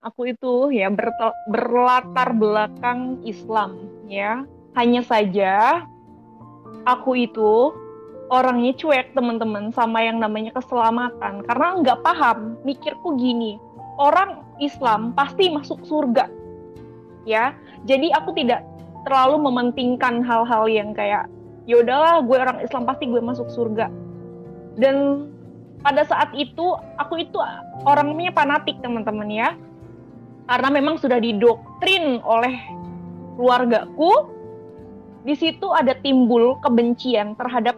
Aku itu ya berlatar belakang Islam ya. Hanya saja aku itu orangnya cuek teman-teman sama yang namanya keselamatan karena nggak paham. Mikirku gini, orang Islam pasti masuk surga ya. Jadi aku tidak terlalu mementingkan hal-hal yang kayak ya udahlah gue orang Islam pasti gue masuk surga. Dan pada saat itu aku itu orangnya fanatik teman-teman ya. Karena memang sudah didoktrin oleh keluargaku, di situ ada timbul kebencian terhadap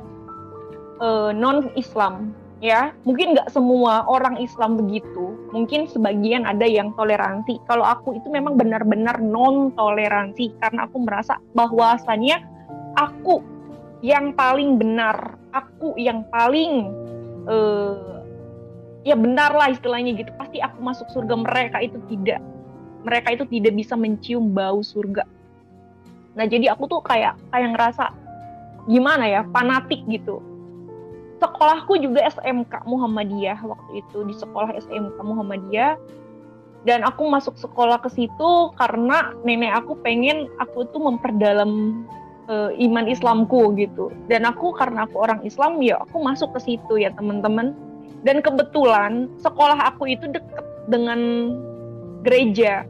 non-Islam, ya. Mungkin nggak semua orang Islam begitu, mungkin sebagian ada yang toleransi. Kalau aku itu memang benar-benar non-toleransi, karena aku merasa bahwasannya aku yang paling benar, aku yang paling ya benar lah istilahnya gitu. Pasti aku masuk surga, mereka itu tidak. Mereka itu tidak bisa mencium bau surga. Nah, jadi aku tuh kayak ngerasa gimana ya, fanatik gitu. Sekolahku juga SMK Muhammadiyah waktu itu, di sekolah SMK Muhammadiyah. Dan aku masuk sekolah ke situ karena nenek aku pengen aku tuh memperdalam iman Islamku gitu. Dan aku karena aku orang Islam ya aku masuk ke situ ya teman-teman. Dan kebetulan sekolah aku itu deket dengan gereja.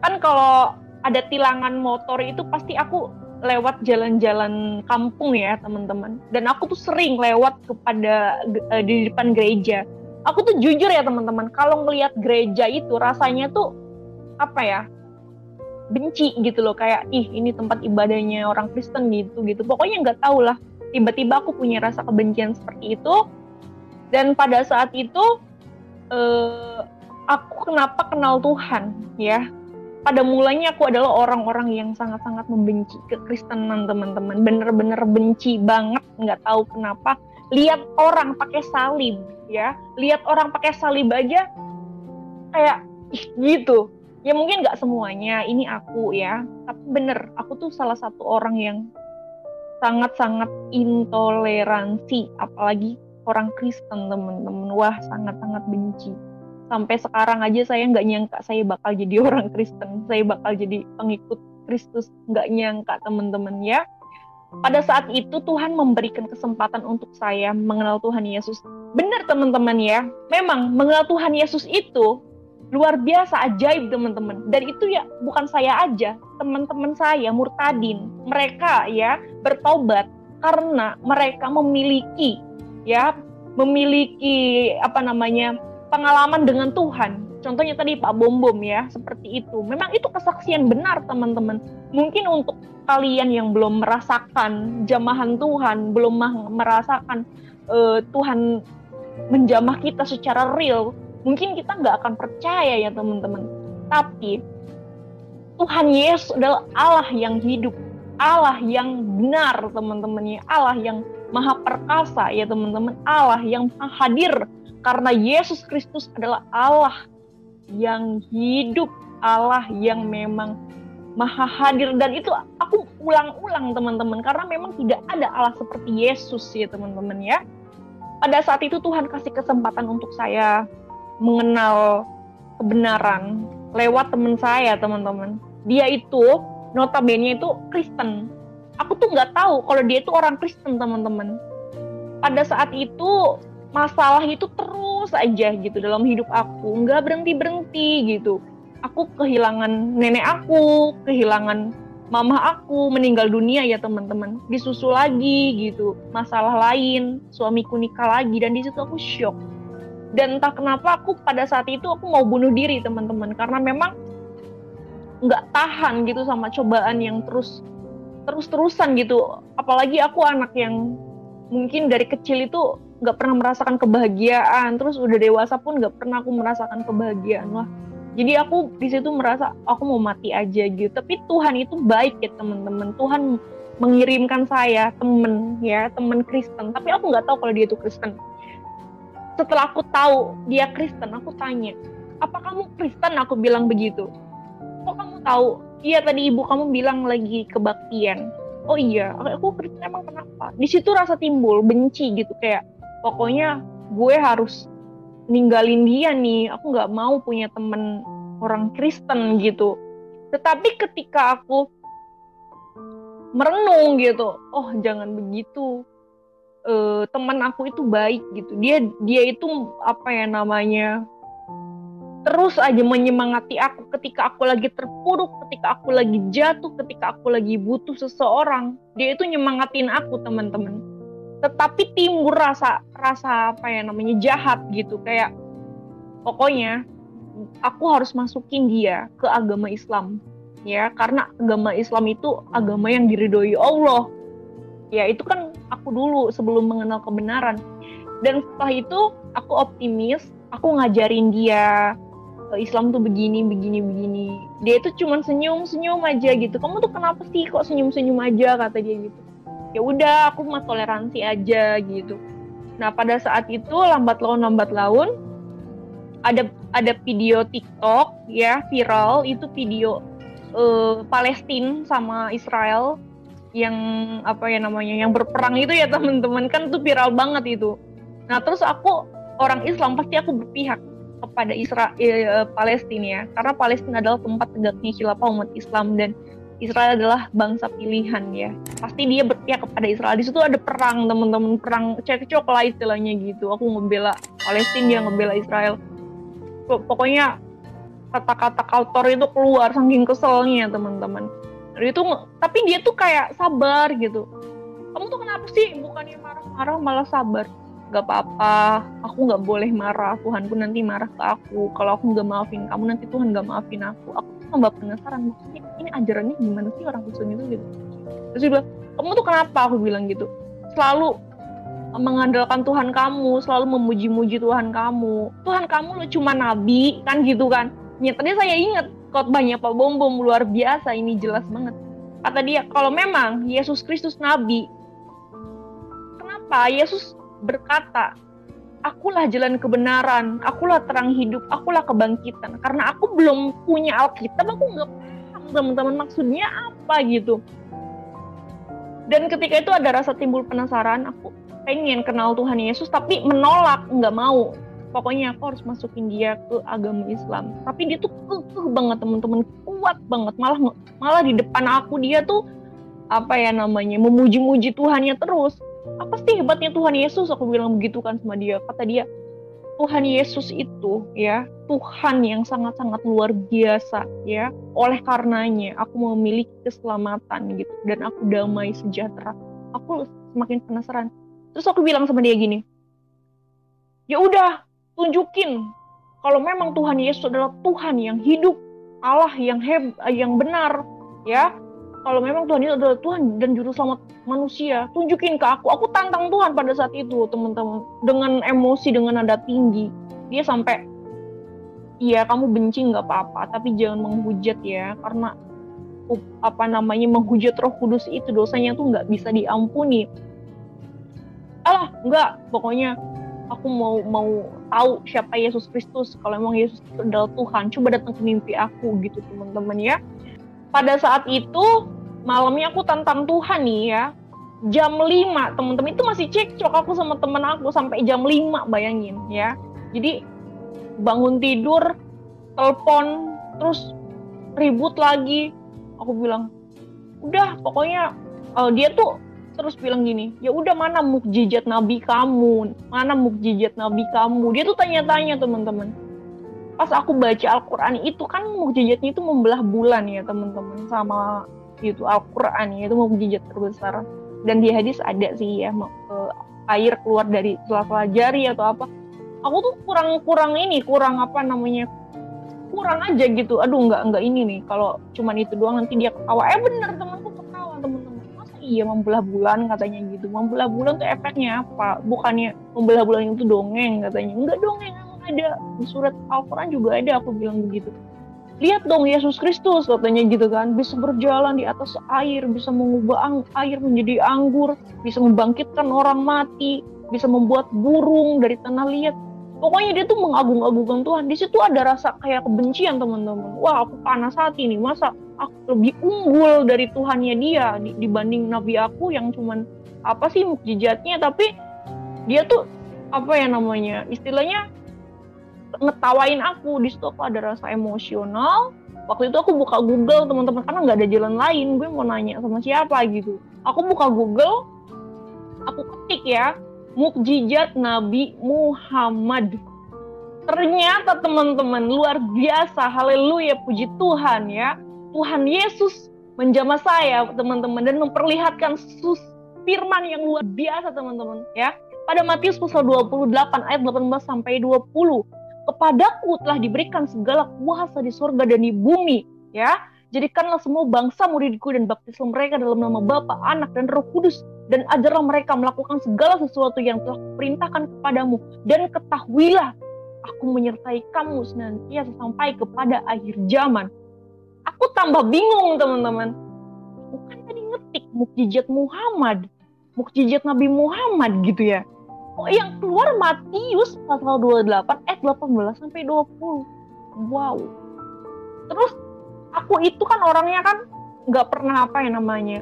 Kan kalau ada tilangan motor itu pasti aku lewat jalan-jalan kampung ya teman-teman. Dan aku tuh sering lewat di depan gereja. Aku tuh jujur ya teman-teman, kalau ngelihat gereja itu rasanya tuh apa ya, benci gitu loh, kayak ih ini tempat ibadahnya orang Kristen gitu. Pokoknya nggak tahu lah. Tiba-tiba aku punya rasa kebencian seperti itu. Dan pada saat itu aku kenapa kenal Tuhan ya. Pada mulanya aku adalah orang-orang yang sangat-sangat membenci kekristenan teman-teman. Bener-bener benci banget, nggak tahu kenapa. Lihat orang pakai salib ya. Lihat orang pakai salib aja kayak gitu. Ya mungkin nggak semuanya, ini aku ya. Tapi bener, aku tuh salah satu orang yang sangat-sangat intoleransi. Apalagi orang Kristen teman-teman. Wah, sangat-sangat benci. Sampai sekarang aja saya nggak nyangka saya bakal jadi orang Kristen, saya bakal jadi pengikut Kristus, nggak nyangka teman-teman ya. Pada saat itu Tuhan memberikan kesempatan untuk saya mengenal Tuhan Yesus. Benar teman-teman ya, memang mengenal Tuhan Yesus itu luar biasa ajaib teman-teman. Dan itu ya bukan saya aja, teman-teman saya murtadin, mereka ya bertobat karena mereka memiliki pengalaman dengan Tuhan. Contohnya tadi Pak Bom Bom ya, seperti itu. Memang itu kesaksian benar teman-teman. Mungkin untuk kalian yang belum merasakan jamahan Tuhan, belum merasakan Tuhan menjamah kita secara real, mungkin kita nggak akan percaya ya teman-teman. Tapi Tuhan Yesus adalah Allah yang hidup, Allah yang benar teman-teman ya, Allah yang maha perkasa ya teman-teman, Allah yang hadir. Karena Yesus Kristus adalah Allah yang hidup, Allah yang memang maha hadir. Dan itu aku ulang-ulang teman-teman, karena memang tidak ada Allah seperti Yesus ya teman-teman ya. Pada saat itu Tuhan kasih kesempatan untuk saya mengenal kebenaran lewat teman saya teman-teman. Dia itu notabene itu Kristen. Aku tuh nggak tahu kalau dia itu orang Kristen teman-teman. Pada saat itu masalah itu terus aja gitu dalam hidup aku, nggak berhenti gitu. Aku kehilangan nenek aku, kehilangan mama aku, meninggal dunia ya teman-teman. Disusul lagi gitu, masalah lain, suamiku nikah lagi, dan di situ aku shock. Dan entah kenapa aku pada saat itu aku mau bunuh diri teman-teman, karena memang nggak tahan gitu sama cobaan yang terus-terusan gitu. Apalagi aku anak yang mungkin dari kecil itu nggak pernah merasakan kebahagiaan, terus udah dewasa pun nggak pernah aku merasakan kebahagiaan. Wah, jadi aku di situ merasa aku mau mati aja gitu. Tapi Tuhan itu baik ya teman-teman. Tuhan mengirimkan saya teman Kristen. Tapi aku nggak tahu kalau dia itu Kristen. Setelah aku tahu dia Kristen, aku tanya, apa kamu Kristen? Aku bilang begitu. Kok kamu tahu? Iya, tadi ibu kamu bilang lagi kebaktian. Oh iya, aku Kristen. Emang kenapa? Di situ rasa timbul benci gitu, kayak pokoknya gue harus ninggalin dia nih. Aku nggak mau punya temen orang Kristen gitu. Tetapi ketika aku merenung gitu, oh jangan begitu, teman aku itu baik gitu, dia itu apa ya namanya, terus aja menyemangati aku ketika aku lagi terpuruk, ketika aku lagi jatuh, ketika aku lagi butuh seseorang. Dia itu nyemangatin aku, teman-teman. Tetapi timbul rasa apa ya namanya, jahat gitu, kayak pokoknya aku harus masukin dia ke agama Islam ya, karena agama Islam itu agama yang diridhoi Allah ya. Itu kan aku dulu sebelum mengenal kebenaran. Dan setelah itu aku optimis, aku ngajarin dia Islam tuh begini. Dia itu cuma senyum aja gitu. Kamu tuh kenapa sih kok senyum aja, kata dia gitu. Ya udah, aku mah toleransi aja gitu. Nah pada saat itu lambat laun ada video TikTok ya viral, itu video Palestina sama Israel yang apa ya namanya, yang berperang itu ya teman-teman, kan itu viral banget itu. Nah terus aku orang Islam pasti aku berpihak kepada Palestina ya, karena Palestina adalah tempat tegaknya khilafah umat Islam dan Israel adalah bangsa pilihan ya. Pasti dia berpihak kepada Israel. Di situ ada perang, teman-teman, perang cekcok lah istilahnya gitu. Aku ngebela Palestina, dia ngebela Israel. Pokoknya kata-kata kotor itu keluar saking keselnya, teman-teman. Itu tapi dia tuh kayak sabar gitu. Kamu tuh kenapa sih bukannya marah-marah malah sabar? Gak apa-apa, aku gak boleh marah, Tuhanku nanti marah ke aku. Kalau aku gak maafin kamu, nanti Tuhan gak maafin aku. Aku tuh tambah penasaran, maksudnya ini ajarannya gimana sih orang Kristen itu gitu. Terus dia bilang, kamu tuh kenapa? Aku bilang gitu, selalu mengandalkan Tuhan kamu, selalu memuji-muji Tuhan kamu. Tuhan kamu lo cuma nabi, kan gitu kan. Tadi saya ingat khotbahnya Pak Bom Bom, luar biasa, ini jelas banget. Kata dia, kalau memang Yesus Kristus nabi, kenapa Yesus berkata, akulah jalan kebenaran, akulah terang hidup, akulah kebangkitan. Karena aku belum punya Alkitab, aku nggak paham, teman-teman, maksudnya apa gitu. Dan ketika itu ada rasa timbul penasaran, aku pengen kenal Tuhan Yesus, tapi menolak, nggak mau. Pokoknya aku harus masukin dia ke agama Islam. Tapi dia tuh kekeh banget, teman-teman, kuat banget. Malah di depan aku dia tuh apa ya namanya, memuji-muji Tuhannya terus. Apa sih hebatnya Tuhan Yesus? Aku bilang begitu kan sama dia. Kata dia, Tuhan Yesus itu ya Tuhan yang sangat-sangat luar biasa ya. Oleh karenanya aku memiliki keselamatan gitu, dan aku damai sejahtera. Aku semakin penasaran. Terus aku bilang sama dia gini, ya udah, tunjukin kalau memang Tuhan Yesus adalah Tuhan yang hidup, Allah yang benar ya. Kalau memang Tuhan itu adalah Tuhan dan juru selamat manusia, tunjukin ke aku. Aku tantang Tuhan pada saat itu, teman-teman, dengan emosi, dengan nada tinggi. Dia sampai, iya kamu benci nggak apa-apa, tapi jangan menghujat ya, karena apa namanya, menghujat Roh Kudus itu dosanya tuh nggak bisa diampuni. Alah, nggak, pokoknya aku mau tahu siapa Yesus Kristus. Kalau memang Yesus itu adalah Tuhan, coba datang ke mimpi aku gitu, teman-teman ya. Pada saat itu malamnya aku tantang Tuhan nih ya, jam 5, teman-teman, itu masih cekcok aku sama teman aku sampai jam 5, bayangin ya. Jadi bangun tidur, telepon, terus ribut lagi. Aku bilang, udah pokoknya dia tuh terus bilang gini, ya udah, mana mukjizat nabi kamu, mana mukjizat nabi kamu. Dia tuh tanya-tanya, teman-teman. Pas aku baca Al-Quran itu kan mukjizatnya itu membelah bulan ya, teman-teman, sama itu Al-Quran ya, itu mukjizat terbesar. Dan di hadis ada sih ya, air keluar dari sela-sela jari atau apa. Aku tuh kurang apa namanya, kurang aja gitu. Aduh, enggak ini nih, kalau cuman itu doang nanti dia ketawa. Bener, temanku ketawa, teman-teman. Masa iya membelah bulan, katanya gitu. Membelah bulan tuh efeknya apa? Bukannya membelah bulan itu dongeng, katanya. Enggak dongeng, ada di surat Al-Quran juga ada. Aku bilang begitu. Lihat dong Yesus Kristus, katanya gitu kan, bisa berjalan di atas air, bisa mengubah air menjadi anggur, bisa membangkitkan orang mati, bisa membuat burung dari tanah liat. Pokoknya dia tuh mengagung-agungkan Tuhan. Di situ ada rasa kayak kebencian, teman-teman. Wah, aku panas hati nih, masa aku lebih unggul dari Tuhannya dia dibanding nabi aku yang cuman apa sih mukjizatnya, tapi dia tuh apa ya namanya, istilahnya ngetawain aku. Di situ aku ada rasa emosional. Waktu itu aku buka Google, teman-teman, karena nggak ada jalan lain. Gue mau nanya sama siapa gitu. Aku buka Google, aku ketik ya, mukjizat Nabi Muhammad. Ternyata teman-teman, luar biasa, haleluya, puji Tuhan ya. Tuhan Yesus menjamah saya, teman-teman, dan memperlihatkan firman yang luar biasa, teman-teman ya. Pada Matius pasal 28 ayat 18 sampai 20. Kepadaku telah diberikan segala kuasa di surga dan di bumi, ya. Jadikanlah semua bangsa muridku dan baptislah mereka dalam nama Bapa, Anak, dan Roh Kudus, dan ajarlah mereka melakukan segala sesuatu yang telah kuperintahkan kepadamu, dan ketahuilah aku menyertai kamu senantiasa sampai kepada akhir zaman. Aku tambah bingung, teman-teman. Bukan tadi ngetik mukjizat Muhammad, mukjizat Nabi Muhammad gitu ya. Oh, yang keluar Matius pasal 28 ayat 18 sampai 20. Wow. Terus aku itu kan orangnya kan nggak pernah apa ya namanya,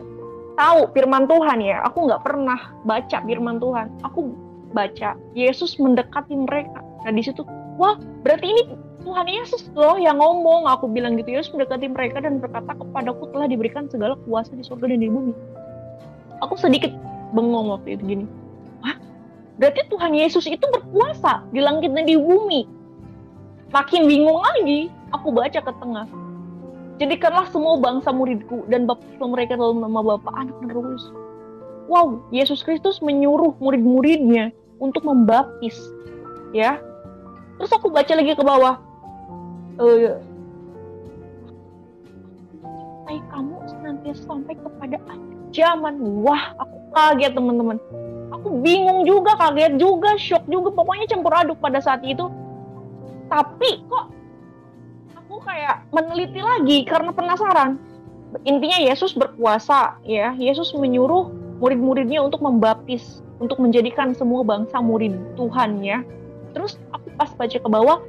tahu firman Tuhan ya. Aku nggak pernah baca firman Tuhan. Aku baca Yesus mendekati mereka. Nah di situ, wah berarti ini Tuhan Yesus loh yang ngomong. Aku bilang gitu, Yesus mendekati mereka dan berkata, kepadaku telah diberikan segala kuasa di surga dan di bumi. Aku sedikit bengong waktu itu gini. Berarti Tuhan Yesus itu berkuasa di langit dan di bumi. Makin bingung lagi, aku baca ke tengah. Jadikanlah semua bangsa muridku dan baptislah mereka dalam nama Bapa, Anak, dan Roh Kudus. Wow, Yesus Kristus menyuruh murid-muridnya untuk membaptis, ya. Terus aku baca lagi ke bawah. Kamu senantiasa sampai kepada akhir zaman. Wah, aku kaget, teman-teman. Aku bingung juga, kaget juga, shock juga, pokoknya campur aduk pada saat itu. Tapi kok aku kayak meneliti lagi karena penasaran. Intinya Yesus berkuasa ya. Yesus menyuruh murid-muridnya untuk membaptis, untuk menjadikan semua bangsa murid Tuhan ya. Terus aku pas baca ke bawah,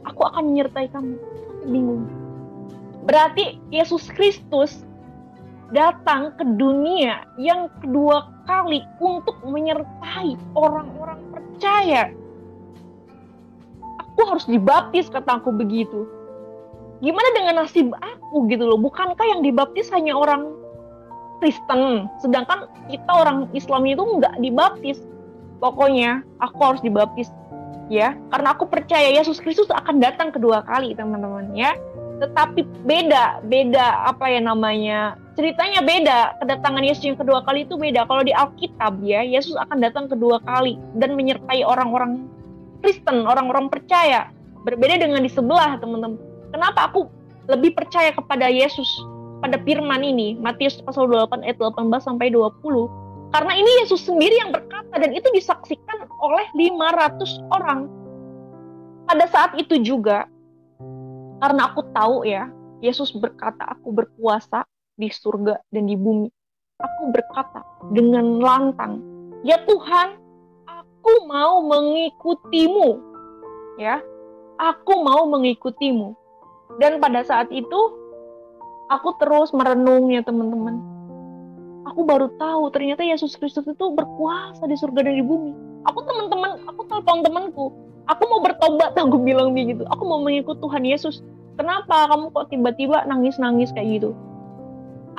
aku akan menyertai kamu. Aku bingung. Berarti Yesus Kristus datang ke dunia yang kedua kali untuk menyertai orang-orang percaya. Aku harus dibaptis, kata aku begitu. Gimana dengan nasib aku gitu loh? Bukankah yang dibaptis hanya orang Kristen, sedangkan kita orang Islam itu nggak dibaptis? Pokoknya aku harus dibaptis ya, karena aku percaya Yesus Kristus akan datang kedua kali, teman-teman ya. Tetapi beda apa ya namanya, ceritanya beda. Kedatangan Yesus yang kedua kali itu beda. Kalau di Alkitab ya, Yesus akan datang kedua kali dan menyertai orang-orang Kristen, orang-orang percaya. Berbeda dengan di sebelah, teman-teman. Kenapa aku lebih percaya kepada Yesus, pada firman ini, Matius pasal 28 ayat 18 sampai 20? Karena ini Yesus sendiri yang berkata, dan itu disaksikan oleh 500 orang. Pada saat itu juga, karena aku tahu ya, Yesus berkata, aku berkuasa di surga dan di bumi. Aku berkata dengan lantang, ya Tuhan, aku mau mengikutimu. Ya, aku mau mengikutimu. Dan pada saat itu, aku terus merenung ya teman-teman. Aku baru tahu ternyata Yesus Kristus itu berkuasa di surga dan di bumi. Aku telepon temanku, aku mau bertobat, aku bilang begitu. Aku mau mengikut Tuhan Yesus. Kenapa kamu kok tiba-tiba nangis-nangis kayak gitu?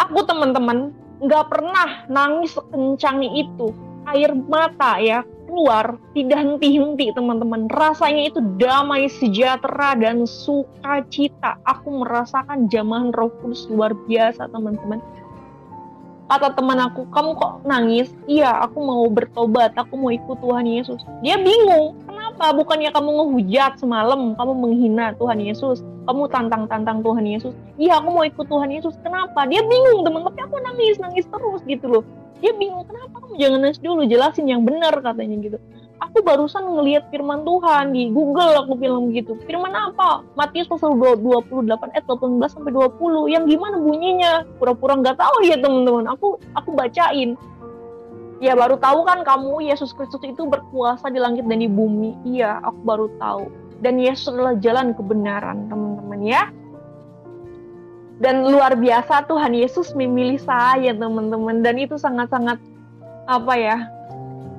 Aku teman-teman nggak pernah nangis sekencang itu. Air mata ya keluar tidak henti-henti, teman-teman. Rasanya itu damai, sejahtera, dan sukacita. Aku merasakan jamahan Roh Kudus luar biasa, teman-teman. Kata teman aku, kamu kok nangis? Iya, aku mau bertobat, aku mau ikut Tuhan Yesus. Dia bingung, kenapa? Bukannya kamu ngehujat semalam, kamu menghina Tuhan Yesus, kamu tantang-tantang Tuhan Yesus. Iya, aku mau ikut Tuhan Yesus. Kenapa? Dia bingung, teman. Tapi aku nangis terus gitu loh. Dia bingung, kenapa kamu jangan nangis dulu, jelasin yang benar, katanya gitu. Aku barusan ngelihat firman Tuhan di Google, aku bilang gitu. Firman apa? Matius pasal 28 ayat 18 sampai 20. Yang gimana bunyinya? Pura-pura nggak tahu ya teman-teman. Aku bacain. Ya baru tahu kan kamu, Yesus Kristus itu berkuasa di langit dan di bumi. Iya, aku baru tahu. Dan Yesus adalah jalan kebenaran, teman-teman ya. Dan luar biasa Tuhan Yesus memilih saya, teman-teman. Dan itu sangat-sangat apa ya?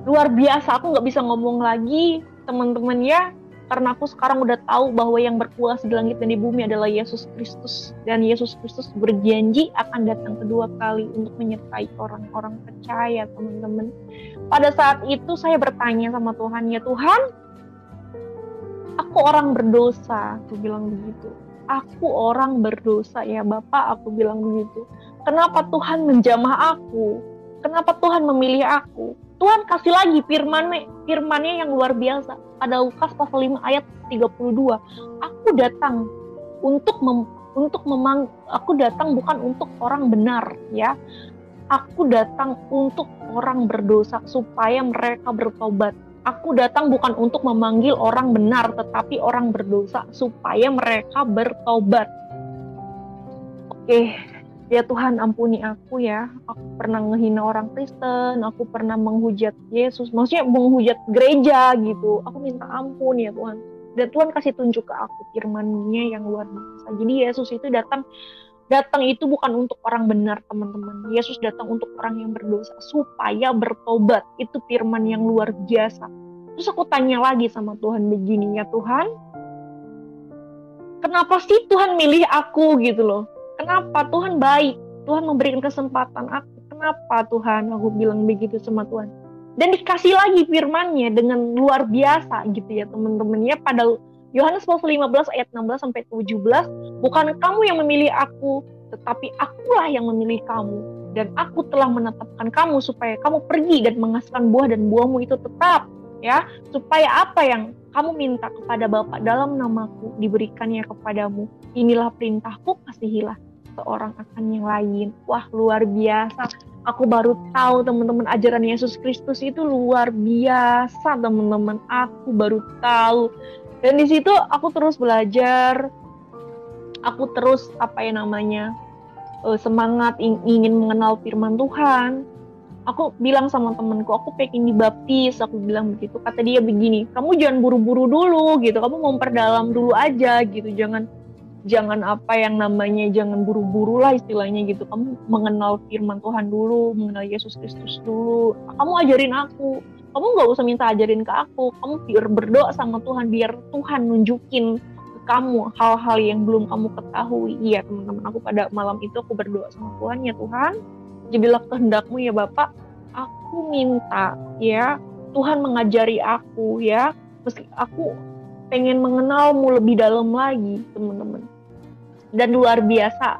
luar biasa, aku nggak bisa ngomong lagi teman-teman ya, karena aku sekarang udah tahu bahwa yang berkuasa di langit dan di bumi adalah Yesus Kristus, dan Yesus Kristus berjanji akan datang kedua kali untuk menyertai orang-orang percaya, teman-teman. Pada saat itu saya bertanya sama Tuhan, ya Tuhan, aku orang berdosa, aku bilang begitu. Aku orang berdosa ya Bapak, aku bilang begitu. Kenapa Tuhan menjamah aku? Kenapa Tuhan memilih aku? Tuhan kasih lagi firman-Nya yang luar biasa. Pada Lukas pasal 5 ayat 32. Aku datang aku datang bukan untuk orang benar ya. Aku datang untuk orang berdosa supaya mereka bertobat. Aku datang bukan untuk memanggil orang benar, tetapi orang berdosa supaya mereka bertobat. Oke, ya Tuhan ampuni aku ya. Aku pernah ngehina orang Kristen, aku pernah menghujat Yesus, maksudnya menghujat gereja gitu. Aku minta ampun ya Tuhan. Dan Tuhan kasih tunjuk ke aku firman-Nya yang luar biasa. Jadi Yesus itu datang itu bukan untuk orang benar, teman-teman. Yesus datang untuk orang yang berdosa supaya bertobat. Itu firman yang luar biasa. Terus aku tanya lagi sama Tuhan begini, ya Tuhan, kenapa sih Tuhan milih aku gitu loh? Kenapa? Tuhan baik. Tuhan memberikan kesempatan aku. Kenapa Tuhan? Aku bilang begitu sama Tuhan. Dan dikasih lagi firman-Nya dengan luar biasa gitu ya teman-teman ya, pada Yohanes pasal 15 ayat 16 sampai 17, bukan kamu yang memilih aku, tetapi akulah yang memilih kamu, dan aku telah menetapkan kamu supaya kamu pergi dan menghasilkan buah, dan buahmu itu tetap ya, supaya apa yang kamu minta kepada Bapa dalam namaku diberikannya kepadamu. Inilah perintahku, kasihilah seorang akan yang lain. Wah, luar biasa. Aku baru tahu teman-teman, ajaran Yesus Kristus itu luar biasa teman-teman. Aku baru tahu. Dan di situ aku terus belajar, aku terus semangat ingin mengenal firman Tuhan. Aku bilang sama temanku, aku pengen dibaptis, aku bilang begitu. Kata dia begini, kamu jangan buru-buru dulu gitu, kamu memperdalam dulu aja gitu, jangan jangan buru-buru lah istilahnya gitu. Kamu mengenal firman Tuhan dulu, mengenal Yesus Kristus dulu. Kamu ajarin aku. Kamu nggak usah minta ajarin ke aku. Kamu biar berdoa sama Tuhan, biar Tuhan nunjukin ke kamu hal-hal yang belum kamu ketahui. Iya teman-teman, aku pada malam itu aku berdoa sama Tuhan, ya Tuhan, jadilah kehendakmu ya Bapak. Aku minta ya Tuhan mengajari aku ya. Meski aku pengen mengenalmu lebih dalam lagi teman-teman. Dan luar biasa,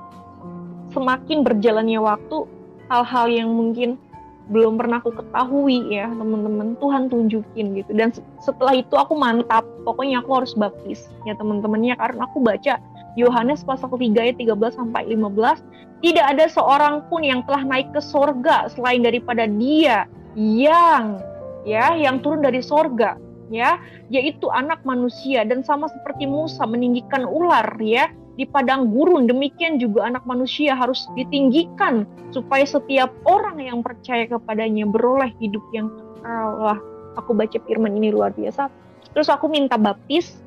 semakin berjalannya waktu, hal-hal yang mungkin belum pernah aku ketahui ya teman-teman, Tuhan tunjukin gitu. Dan setelah itu aku mantap, pokoknya aku harus baptis ya teman-temannya, karena aku baca Yohanes pasal 3 ayat 13 sampai 15, tidak ada seorang pun yang telah naik ke sorga selain daripada Dia yang turun dari sorga ya, yaitu Anak Manusia. Dan sama seperti Musa meninggikan ular ya di padang gurun, demikian juga Anak Manusia harus ditinggikan supaya setiap orang yang percaya kepadanya beroleh hidup yang kekal. Wah, aku baca firman ini luar biasa. Terus aku minta baptis,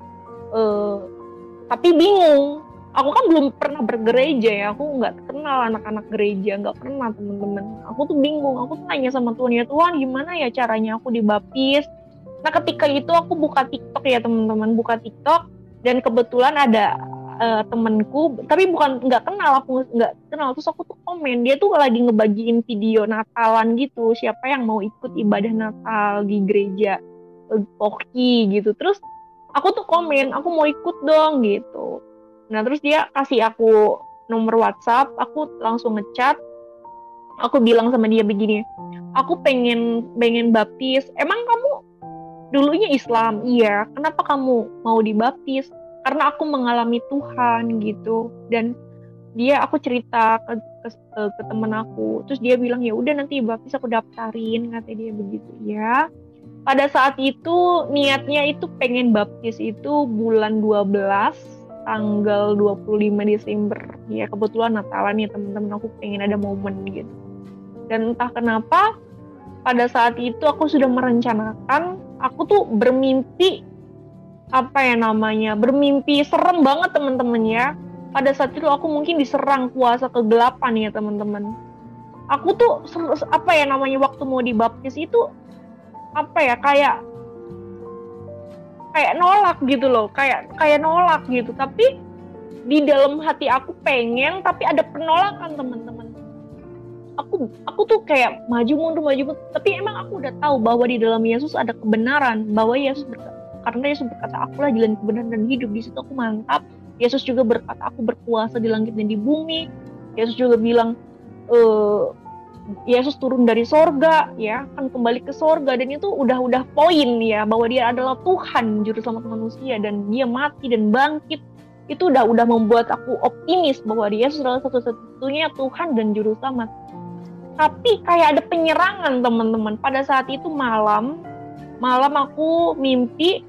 tapi bingung. Aku kan belum pernah bergereja ya, aku nggak kenal anak-anak gereja, nggak pernah teman-teman. Aku tuh bingung, aku tuh nanya sama Tuhan, ya Tuhan gimana ya caranya aku dibaptis. Nah ketika itu aku buka TikTok ya teman-teman, buka TikTok, dan kebetulan ada temanku, tapi nggak kenal, terus aku tuh komen, dia tuh lagi ngebagiin video Natalan gitu, siapa yang mau ikut ibadah Natal di gereja Oki gitu. Terus aku tuh komen, aku mau ikut dong gitu. Nah terus dia kasih aku nomor WhatsApp, aku langsung ngechat, aku bilang sama dia begini, aku pengen baptis. Emang kamu dulunya Islam? Iya. Kenapa kamu mau dibaptis? Karena aku mengalami Tuhan gitu. Dan aku cerita ke temen aku, terus dia bilang ya udah nanti baptis aku daftarin, kata dia begitu ya. Pada saat itu niatnya itu pengen baptis itu bulan 12 tanggal 25 Desember ya, kebetulan Natalan ya teman-teman, aku pengen ada momen gitu. Dan entah kenapa pada saat itu aku sudah merencanakan, aku tuh bermimpi bermimpi serem banget teman-teman ya. Pada saat itu aku mungkin diserang kuasa kegelapan ya teman-teman. Aku tuh waktu mau dibaptis itu apa ya, kayak nolak gitu loh, kayak nolak gitu. Tapi di dalam hati aku pengen, tapi ada penolakan teman-teman. Aku tuh kayak maju mundur, tapi emang aku udah tahu bahwa di dalam Yesus ada kebenaran, bahwa karena Yesus berkata, akulah jalan kebenaran dan hidup. Di situ aku mantap. Yesus juga berkata, aku berkuasa di langit dan di bumi. Yesus juga bilang, Yesus turun dari sorga, ya, akan kembali ke sorga, dan itu udah poin ya, bahwa dia adalah Tuhan juru selamat manusia, dan dia mati dan bangkit. Itu udah membuat aku optimis bahwa dia Yesus adalah satu-satunya Tuhan dan juru selamat. Tapi kayak ada penyerangan teman-teman. Pada saat itu malam aku mimpi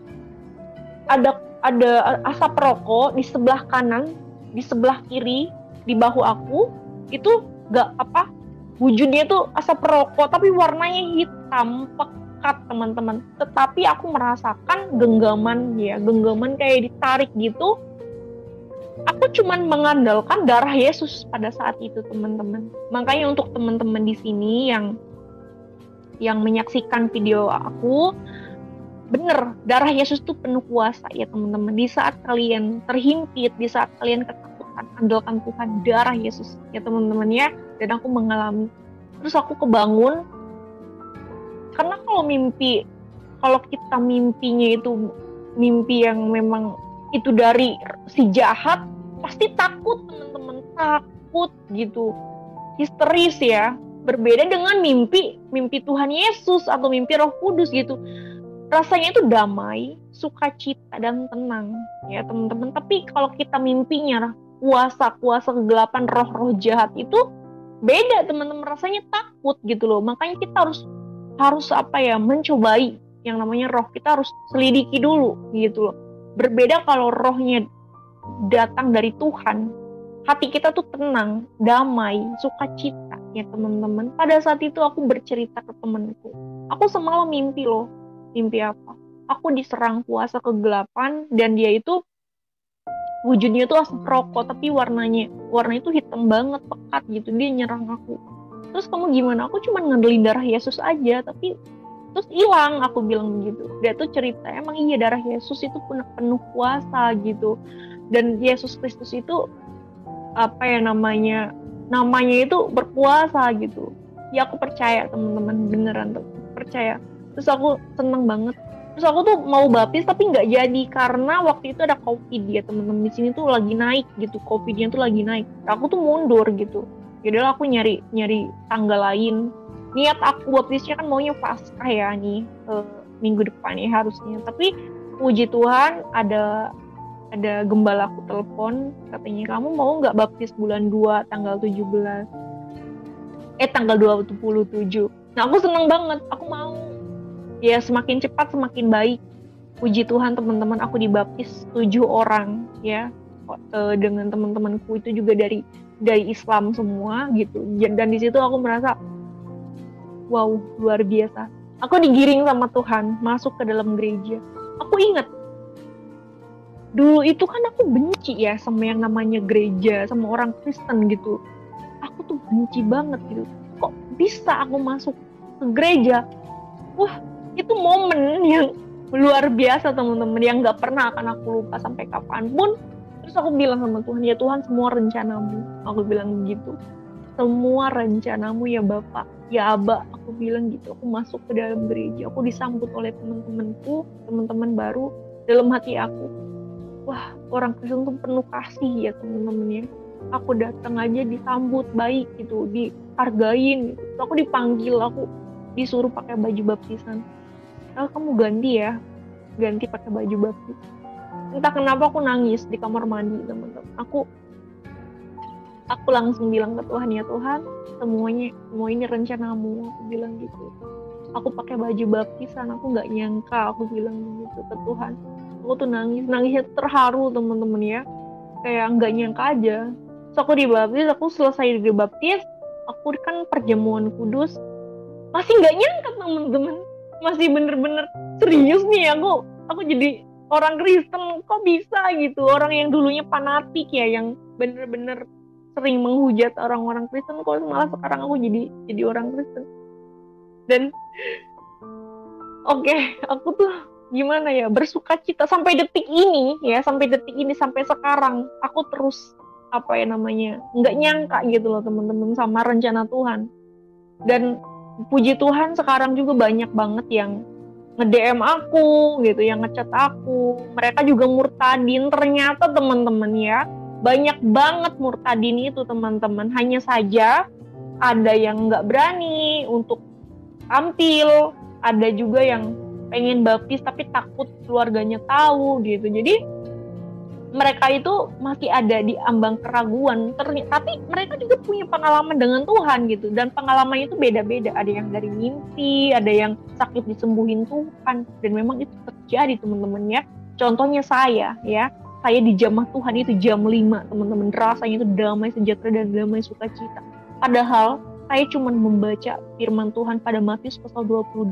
ada asap rokok di sebelah kanan, di sebelah kiri, di bahu aku. Itu wujudnya tuh asap rokok, tapi warnanya hitam pekat teman-teman. Tetapi aku merasakan genggaman kayak ditarik gitu. Aku cuman mengandalkan darah Yesus pada saat itu teman-teman. Makanya untuk teman-teman di sini yang menyaksikan video aku, bener, darah Yesus tuh penuh kuasa ya teman-teman. Di saat kalian terhimpit, di saat kalian ketakutan, andalkan Tuhan, darah Yesus ya teman-teman ya. Dan aku mengalami. Terus aku kebangun, karena kalau kita mimpinya itu mimpi yang memang itu dari si jahat, pasti takut teman-teman, takut gitu, histeris ya. Berbeda dengan mimpi Tuhan Yesus atau mimpi Roh Kudus gitu, rasanya itu damai, sukacita dan tenang ya teman-teman. Tapi kalau kita mimpinya kuasa kegelapan, roh jahat, itu beda teman-teman, rasanya takut gitu loh. Makanya kita harus mencobai yang namanya roh, kita harus selidiki dulu gitu loh. Berbeda kalau rohnya datang dari Tuhan, hati kita tuh tenang, damai, sukacita ya teman-teman. Pada saat itu aku bercerita ke temanku, aku semalam mimpi loh. Mimpi apa? Aku diserang kuasa kegelapan, dan dia itu wujudnya tuh asap rokok, tapi warna itu hitam banget, pekat gitu. Dia nyerang aku. Terus kamu gimana? Aku cuma ngandelin darah Yesus aja, tapi terus hilang, aku bilang begitu. Dia tuh cerita, emang iya darah Yesus itu penuh kuasa gitu. Dan Yesus Kristus itu namanya itu berkuasa gitu. Ya aku percaya teman-teman, beneran tuh percaya. Terus aku seneng banget. Terus aku tuh mau baptis tapi nggak jadi karena waktu itu ada COVID ya teman-teman. Di sini tuh lagi naik gitu, COVID-nya tuh lagi naik. Aku tuh mundur gitu. Yaudah aku nyari tanggal lain. Niat aku baptisnya kan maunya Paskah ya nih, minggu depan ya harusnya. Tapi puji Tuhan ada gembala aku telepon, katanya kamu mau nggak baptis bulan 2 tanggal 17, tanggal 27. Nah aku seneng banget, aku mau. Ya semakin cepat semakin baik. Puji Tuhan teman-teman, aku dibaptis 7 orang ya, dengan teman-temanku itu juga dari Islam semua gitu. Dan di situ aku merasa wow, luar biasa. Aku digiring sama Tuhan masuk ke dalam gereja. Aku ingat dulu itu kan aku benci ya sama yang namanya gereja, sama orang Kristen gitu. Aku tuh benci banget gitu. Kok bisa aku masuk ke gereja? Wah, itu momen yang luar biasa teman-teman, yang gak pernah akan aku lupa sampai kapanpun. Terus aku bilang sama Tuhan, ya Tuhan, semua rencanamu. Aku bilang begitu. Semua rencanamu ya Bapak, ya Aba, aku bilang gitu. Aku masuk ke dalam gereja, aku disambut oleh teman-temanku, teman-teman baru. Dalam hati aku, wah, orang Kristen tuh penuh kasih ya teman-teman ya. Aku datang aja disambut baik gitu, dihargain gitu. Aku dipanggil, aku disuruh pakai baju baptisan. Kamu ganti pakai baju baptis. Entah kenapa aku nangis di kamar mandi teman-teman. Aku langsung bilang ke Tuhan, ya Tuhan, semua ini rencanamu, aku bilang gitu. Aku pakai baju baptisan, aku nggak nyangka, aku bilang gitu ke Tuhan. Aku tuh nangisnya terharu teman-teman ya, kayak nggak nyangka aja. So aku dibaptis, aku selesai dibaptis, aku kan perjamuan kudus, masih nggak nyangka teman-teman, masih bener-bener serius nih aku jadi orang Kristen. Kok bisa gitu, orang yang dulunya fanatik ya, yang bener-bener sering menghujat orang-orang Kristen, kok malah sekarang aku jadi orang Kristen. Dan Oke, aku tuh gimana ya, bersuka cita sampai detik ini ya, sampai detik ini, sampai sekarang aku terus apa ya namanya, nggak nyangka gitu loh teman-teman sama rencana Tuhan. Dan puji Tuhan sekarang juga banyak banget yang nge-DM aku gitu, yang ngechat aku. Mereka juga murtadin ternyata teman-teman ya. Banyak banget murtadin itu teman-teman. Hanya saja ada yang nggak berani untuk tampil, ada juga yang pengen baptis tapi takut keluarganya tahu gitu. Jadi mereka itu masih ada di ambang keraguan, tapi mereka juga punya pengalaman dengan Tuhan gitu, dan pengalaman itu beda-beda, ada yang dari mimpi, ada yang sakit disembuhin Tuhan, dan memang itu terjadi teman-teman ya. Contohnya saya ya, saya dijamah Tuhan itu jam 5 teman-teman, rasanya itu damai sejahtera dan damai sukacita, padahal saya cuma membaca firman Tuhan pada Matius pasal 28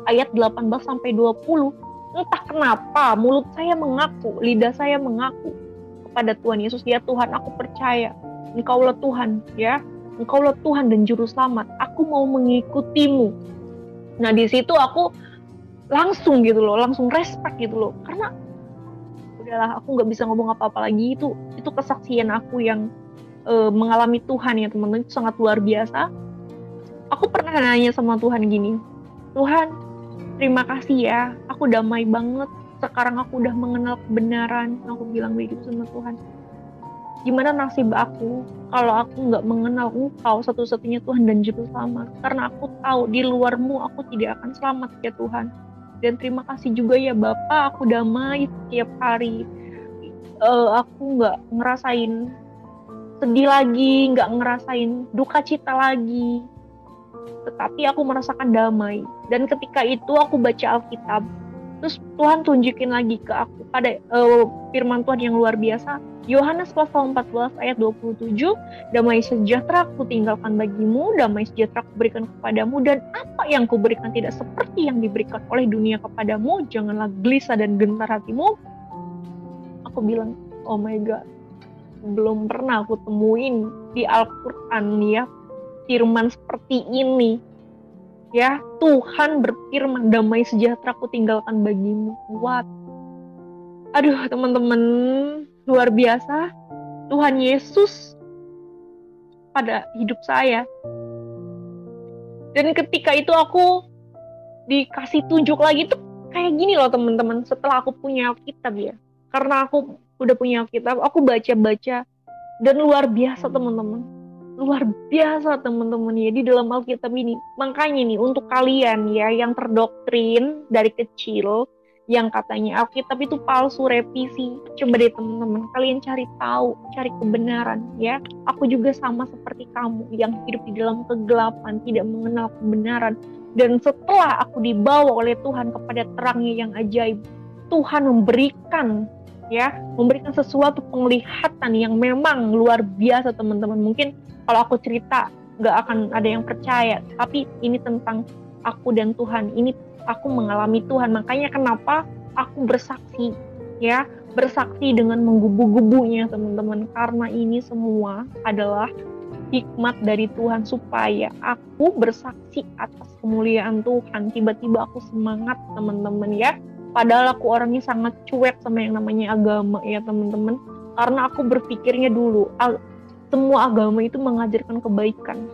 ayat 18 sampai 20. Entah kenapa mulut saya mengaku, lidah saya mengaku kepada Tuhan Yesus, ya Tuhan, aku percaya Engkaulah Tuhan ya, Engkaulah Tuhan dan Juru Selamat, aku mau mengikutimu. Nah di situ aku langsung gitu loh, langsung respect gitu loh, karena udahlah aku nggak bisa ngomong apa-apa lagi. Itu kesaksian aku yang mengalami Tuhan ya teman-teman, itu sangat luar biasa. Aku pernah nanya sama Tuhan gini, Tuhan, terima kasih ya, aku damai banget. Sekarang aku udah mengenal kebenaran. Aku bilang begitu sama Tuhan. Gimana nasib aku kalau aku nggak mengenal Engkau satu-satunya Tuhan dan Juru Selamat? Karena aku tahu di luarmu aku tidak akan selamat ya Tuhan. Dan terima kasih juga ya Bapa, aku damai setiap hari. Aku nggak ngerasain sedih lagi, nggak ngerasain duka cita lagi, tetapi aku merasakan damai. Dan ketika itu aku baca Alkitab, terus Tuhan tunjukin lagi ke aku pada firman Tuhan yang luar biasa. Yohanes pasal 14 ayat 27, damai sejahtera aku tinggalkan bagimu, damai sejahtera aku berikan kepadamu, dan apa yang kuberikan tidak seperti yang diberikan oleh dunia kepadamu, janganlah gelisah dan gentar hatimu. Aku bilang, oh my God, belum pernah aku temuin di Al-Quran ya firman seperti ini ya. Tuhan berfirman, damai sejahtera aku tinggalkan bagimu. What? Aduh teman-teman, luar biasa Tuhan Yesus pada hidup saya. Dan ketika itu aku dikasih tunjuk lagi tuh kayak gini loh teman-teman, setelah aku punya Alkitab ya, karena aku udah punya Alkitab, aku baca-baca, dan luar biasa teman-teman, luar biasa teman-teman ya di dalam Alkitab ini. Makanya nih untuk kalian ya yang terdoktrin dari kecil yang katanya Alkitab itu palsu, revisi, coba deh teman-teman kalian cari tahu, cari kebenaran ya. Aku juga sama seperti kamu yang hidup di dalam kegelapan, tidak mengenal kebenaran. Dan setelah aku dibawa oleh Tuhan kepada terangnya yang ajaib, Tuhan memberikan sesuatu penglihatan yang memang luar biasa teman-teman. Mungkin kalau aku cerita nggak akan ada yang percaya, tapi ini tentang aku dan Tuhan, ini aku mengalami Tuhan. Makanya kenapa aku bersaksi ya, bersaksi dengan menggebu-gebunya teman-teman, karena ini semua adalah hikmat dari Tuhan supaya aku bersaksi atas kemuliaan Tuhan. Tiba-tiba aku semangat teman-teman ya, padahal aku orangnya sangat cuek sama yang namanya agama ya teman-teman, karena aku berpikirnya dulu semua agama itu mengajarkan kebaikan.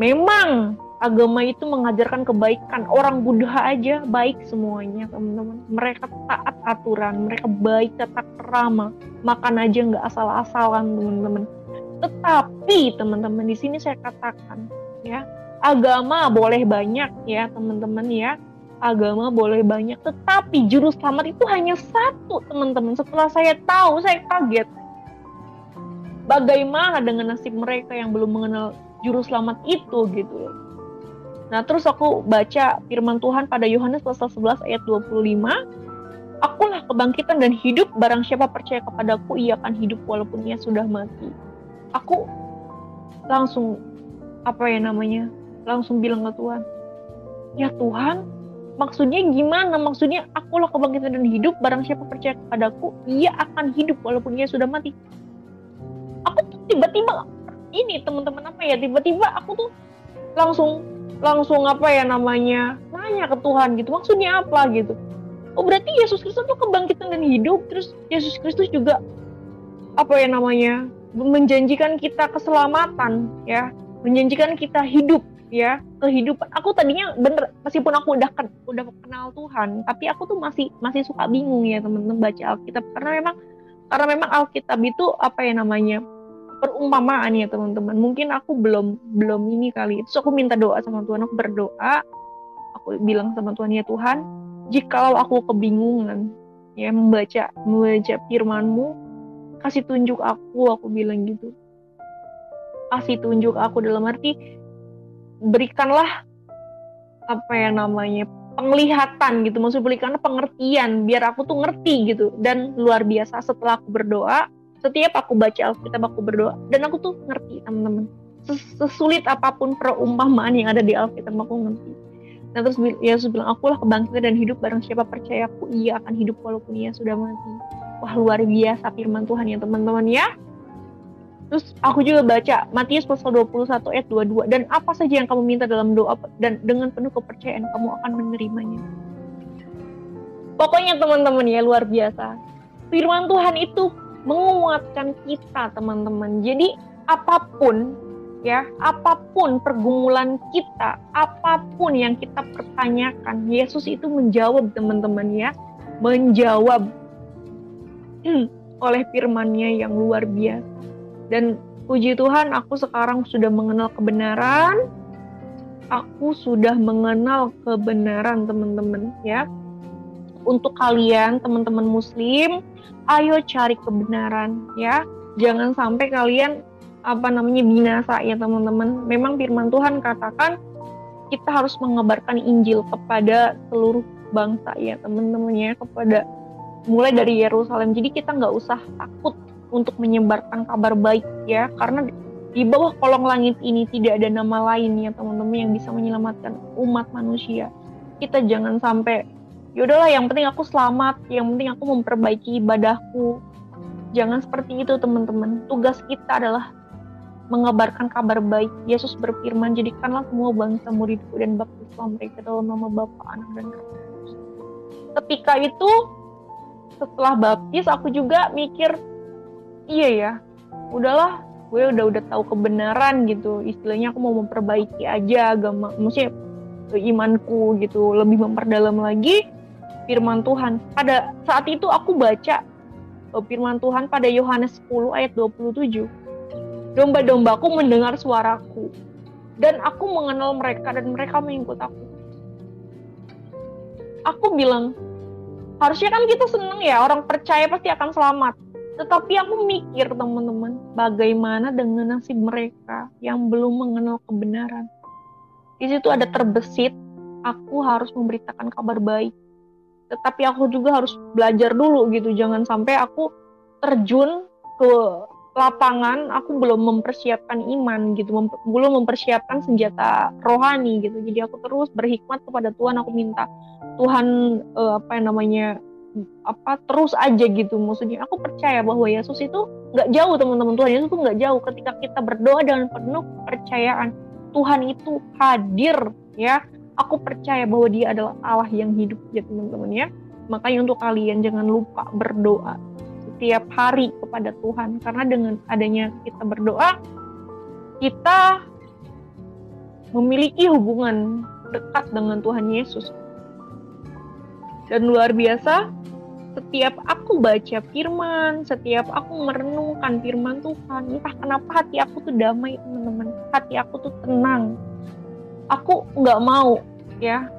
Memang agama itu mengajarkan kebaikan, orang Buddha aja baik semuanya teman-teman, mereka taat aturan, mereka baik, tata krama, makan aja nggak asal-asalan teman-teman. Tetapi teman-teman di sini saya katakan ya, agama boleh banyak ya teman-teman ya, agama boleh banyak, tetapi juru selamat itu hanya satu teman-teman. Setelah saya tahu, saya kaget. Bagaimana dengan nasib mereka yang belum mengenal juru selamat itu gitu. Nah terus aku baca firman Tuhan pada Yohanes pasal 11 ayat 25. Akulah kebangkitan dan hidup, barang siapa percaya kepadaku ia akan hidup walaupun ia sudah mati. Aku langsung langsung bilang ke Tuhan, ya Tuhan, maksudnya gimana? Maksudnya akulah kebangkitan dan hidup, barang siapa percaya kepadaku ia akan hidup walaupun ia sudah mati. Aku tuh tiba-tiba ini teman-teman tiba-tiba aku tuh langsung langsung nanya ke Tuhan gitu, maksudnya apa gitu. Oh berarti Yesus Kristus itu kebangkitan dan hidup, terus Yesus Kristus juga menjanjikan kita keselamatan ya, menjanjikan kita hidup ya, kehidupan. Aku tadinya bener, meskipun aku udah kenal Tuhan, tapi aku tuh masih suka bingung ya teman-teman baca Alkitab, karena memang Alkitab itu perumpamaan ya teman-teman. Mungkin aku belum ini kali. Terus aku minta doa sama Tuhan, aku berdoa, aku bilang sama Tuhan, ya Tuhan, jikalau aku kebingungan ya membaca firman-Mu, kasih tunjuk aku bilang gitu. Kasih tunjuk aku dalam arti berikanlah penglihatan gitu, maksud berikanlah pengertian biar aku tuh ngerti gitu. Dan luar biasa setelah aku berdoa, setiap aku baca Alkitab aku berdoa dan aku tuh ngerti teman-teman. Sesulit apapun perumpamaan yang ada di Alkitab aku ngerti. Nah terus Yesus bilang, akulah kebangkitan dan hidup, barang siapa percaya aku, ia akan hidup walaupun ia sudah mati. Wah luar biasa firman Tuhan ya teman-teman ya. Terus aku juga baca Matius pasal 21 ayat 22, dan apa saja yang kamu minta dalam doa dan dengan penuh kepercayaan kamu akan menerimanya. Pokoknya teman-teman ya luar biasa. Firman Tuhan itu menguatkan kita teman-teman. Jadi apapun pergumulan kita, apapun yang kita pertanyakan, Yesus itu menjawab teman-teman ya. Menjawab oleh firman-Nya yang luar biasa. Dan puji Tuhan, aku sekarang sudah mengenal kebenaran. Aku sudah mengenal kebenaran teman-teman ya. Untuk kalian teman-teman muslim, ayo cari kebenaran ya. Jangan sampai kalian binasa ya teman-teman. Memang firman Tuhan katakan kita harus mengabarkan Injil kepada seluruh bangsa ya teman-teman ya, kepada mulai dari Yerusalem. Jadi kita nggak usah takut untuk menyebarkan kabar baik ya, karena di bawah kolong langit ini tidak ada nama lain ya teman-teman yang bisa menyelamatkan umat manusia. Kita jangan sampai yaudahlah yang penting aku selamat, yang penting aku memperbaiki ibadahku. Jangan seperti itu teman-teman. Tugas kita adalah mengabarkan kabar baik. Yesus berfirman, jadikanlah semua bangsa muridku dan baptislah mereka dalam nama Bapa, Anak dan Roh Kudus. Ketika itu setelah baptis aku juga mikir, iya ya, udahlah, gue udah tahu kebenaran gitu. Istilahnya aku mau memperbaiki aja agama, maksudnya imanku gitu, lebih memperdalam lagi firman Tuhan. Pada saat itu aku baca firman Tuhan pada Yohanes 10 ayat 27. Domba-dombaku mendengar suaraku, dan aku mengenal mereka dan mereka mengikut aku. Aku bilang, harusnya kan kita seneng ya, orang percaya pasti akan selamat. Tetapi aku mikir teman-teman, bagaimana dengan nasib mereka yang belum mengenal kebenaran? Di situ ada terbesit, aku harus memberitakan kabar baik. Tetapi aku juga harus belajar dulu gitu, jangan sampai aku terjun ke lapangan, aku belum mempersiapkan iman gitu, belum mempersiapkan senjata rohani gitu. Jadi aku terus berhikmat kepada Tuhan, aku minta Tuhan terus aja gitu. Maksudnya aku percaya bahwa Yesus itu nggak jauh teman-teman, Tuhan Yesus itu nggak jauh. Ketika kita berdoa dengan penuh kepercayaan, Tuhan itu hadir ya. Aku percaya bahwa Dia adalah Allah yang hidup ya teman-teman ya. Makanya untuk kalian jangan lupa berdoa setiap hari kepada Tuhan, karena dengan adanya kita berdoa, kita memiliki hubungan dekat dengan Tuhan Yesus. Dan luar biasa, setiap aku baca firman, setiap aku merenungkan firman Tuhan, entah kenapa hati aku tuh damai teman-teman, hati aku tuh tenang. Aku nggak mau ya